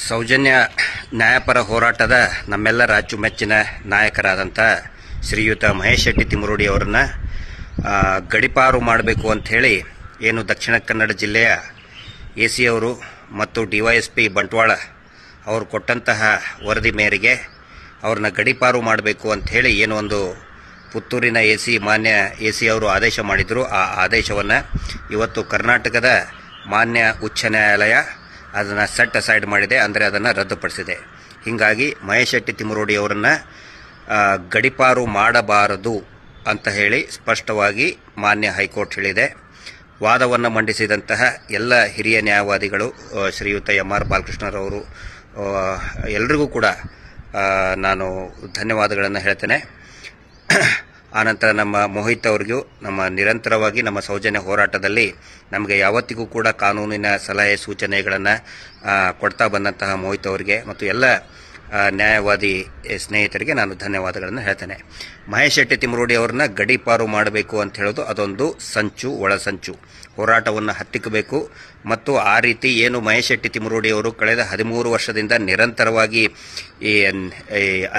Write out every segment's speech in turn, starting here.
ಸೌಜನ್ಯ ನ್ಯಾಯಪರ ಹೋರಾಟದ ನಮ್ಮೆಲ್ಲರ ಅಚ್ಚುಮೆಚ್ಚಿನ ನಾಯಕರಾದಂಥ ಶ್ರೀಯುತ ಮಹೇಶ್ ಶೆಟ್ಟಿ ತಿಮರೋಡಿ ಅವರನ್ನ ಗಡಿಪಾರು ಮಾಡಬೇಕು ಅಂತ ಹೇಳಿ ಏನು ದಕ್ಷಿಣ ಕನ್ನಡ ಜಿಲ್ಲೆಯ ಎಸಿ ಅವರು ಮತ್ತು ಡಿವೈಎಸ್ಪಿ ಬಂಟ್ವಾಳ ಅವರು ಕೊಟ್ಟಂತಹ ವರದಿ ಮೇರೆಗೆ ಅವ್ರನ್ನ ಗಡಿಪಾರು ಮಾಡಬೇಕು ಅಂತ ಹೇಳಿ ಏನು ಒಂದು ಪುತ್ತೂರಿನ ಮಾನ್ಯ ಎಸಿ ಅವರು ಆದೇಶ ಮಾಡಿದ್ರು. ಆ ಆದೇಶವನ್ನು ಇವತ್ತು ಕರ್ನಾಟಕದ ಮಾನ್ಯ ಉಚ್ಚ ನ್ಯಾಯಾಲಯ ಅದನ್ನು ಸೆಟ್ ಅಸೈಡ್ ಮಾಡಿದೆ, ಅಂದರೆ ಅದನ್ನು ರದ್ದುಪಡಿಸಿದೆ. ಹೀಗಾಗಿ ಮಹೇಶ್ ಶೆಟ್ಟಿ ತಿಮರೋಡಿ ಅವರನ್ನು ಗಡಿಪಾರು ಮಾಡಬಾರದು ಅಂತ ಹೇಳಿ ಸ್ಪಷ್ಟವಾಗಿ ಮಾನ್ಯ ಹೈಕೋರ್ಟ್ ಹೇಳಿದೆ. ವಾದವನ್ನು ಮಂಡಿಸಿದಂತಹ ಎಲ್ಲ ಹಿರಿಯ ನ್ಯಾಯವಾದಿಗಳು ಶ್ರೀಯುತ ಎಂ.ಆರ್. ಬಾಲಕೃಷ್ಣರವರು ಎಲ್ರಿಗೂ ಕೂಡ ನಾನು ಧನ್ಯವಾದಗಳನ್ನು ಹೇಳ್ತೇನೆ. ಆನಂತರ ನಮ್ಮ ಮೋಹಿತ್ ಅವ್ರಿಗೂ ನಿರಂತರವಾಗಿ ನಮ್ಮ ಸೌಜನ್ಯ ಹೋರಾಟದಲ್ಲಿ ನಮಗೆ ಯಾವತ್ತಿಗೂ ಕೂಡ ಕಾನೂನಿನ ಸಲಹೆ ಸೂಚನೆಗಳನ್ನು ಕೊಡ್ತಾ ಬಂದಂತಹ ಮೋಹಿತ್ ಅವರಿಗೆ ಮತ್ತು ಎಲ್ಲ ನ್ಯಾಯವಾದಿ ಸ್ನೇಹಿತರಿಗೆ ನಾನು ಧನ್ಯವಾದಗಳನ್ನು ಹೇಳ್ತೇನೆ. ಮಹೇಶ್ ಶೆಟ್ಟಿ ತಿಮರೋಡಿ ಅವ್ರನ್ನ ಗಡಿಪಾರು ಮಾಡಬೇಕು ಅಂತ ಹೇಳೋದು ಅದೊಂದು ಸಂಚು, ಒಳಸಂಚು. ಹೋರಾಟವನ್ನು ಹತ್ತಿಕ್ಕಬೇಕು ಮತ್ತು ಆ ರೀತಿ ಏನು ಮಹೇಶ್ ಶೆಟ್ಟಿ ತಿಮರೋಡಿ ಅವರು ಕಳೆದ 13 ವರ್ಷದಿಂದ ನಿರಂತರವಾಗಿ ಈ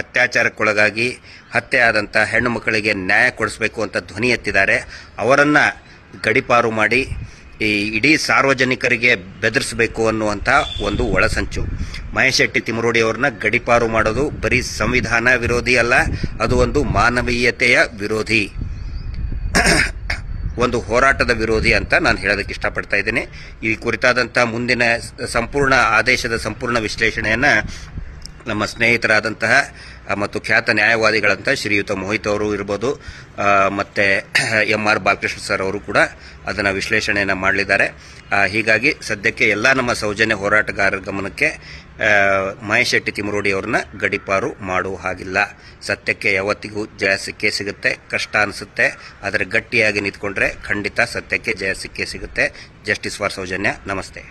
ಅತ್ಯಾಚಾರಕ್ಕೊಳಗಾಗಿ ಹತ್ಯೆ ಆದಂಥ ಹೆಣ್ಣು ಮಕ್ಕಳಿಗೆ ನ್ಯಾಯ ಕೊಡಿಸಬೇಕು ಅಂತ ಧ್ವನಿ ಎತ್ತಿದ್ದಾರೆ. ಅವರನ್ನು ಗಡಿಪಾರು ಮಾಡಿ ಈ ಇಡೀ ಸಾರ್ವಜನಿಕರಿಗೆ ಬೆದರಿಸಬೇಕು ಅನ್ನುವಂಥ ಒಂದು ಒಳಸಂಚು. ಮಹೇಶ್ ಶೆಟ್ಟಿ ತಿಮರೋಡಿ ಅವ್ರನ್ನ ಗಡಿಪಾರು ಮಾಡೋದು ಬರೀ ಸಂವಿಧಾನ ವಿರೋಧಿ ಅಲ್ಲ, ಅದು ಒಂದು ಮಾನವೀಯತೆಯ ವಿರೋಧಿ, ಒಂದು ಹೋರಾಟದ ವಿರೋಧಿ ಅಂತ ನಾನು ಹೇಳೋದಕ್ಕೆ ಇಷ್ಟಪಡ್ತಾ ಇದ್ದೇನೆ. ಈ ಕುರಿತಾದಂಥ ಮುಂದಿನ ಸಂಪೂರ್ಣ ಆದೇಶದ ಸಂಪೂರ್ಣ ವಿಶ್ಲೇಷಣೆಯನ್ನು ನಮ್ಮ ಸ್ನೇಹಿತರಾದಂತಹ ಮತ್ತು ಖ್ಯಾತ ನ್ಯಾಯವಾದಿಗಳಂತ ಶ್ರೀಯುತ ಮೋಹಿತ್ ಅವರು ಇರ್ಬೋದು, ಮತ್ತು ಎಂ.ಆರ್. ಬಾಲಕೃಷ್ಣ ಸರ್ ಅವರು ಕೂಡ ಅದನ್ನು ವಿಶ್ಲೇಷಣೆಯನ್ನು ಮಾಡಲಿದ್ದಾರೆ. ಹೀಗಾಗಿ ಸದ್ಯಕ್ಕೆ ಎಲ್ಲ ನಮ್ಮ ಸೌಜನ್ಯ ಹೋರಾಟಗಾರರ ಗಮನಕ್ಕೆ ಮಹೇಶ್ ಶೆಟ್ಟಿ ತಿಮರೋಡಿ ಅವ್ರನ್ನ ಗಡಿಪಾರು ಮಾಡುವ ಹಾಗಿಲ್ಲ. ಸತ್ಯಕ್ಕೆ ಯಾವತ್ತಿಗೂ ಜಯ ಸಿಕ್ಕೇ ಸಿಗುತ್ತೆ. ಕಷ್ಟ ಅನಿಸುತ್ತೆ, ಆದರೆ ಗಟ್ಟಿಯಾಗಿ ನಿಂತ್ಕೊಂಡ್ರೆ ಖಂಡಿತ ಸತ್ಯಕ್ಕೆ ಜಯ ಸಿಕ್ಕೇ ಸಿಗುತ್ತೆ. Justice for Soujanya. ನಮಸ್ತೆ.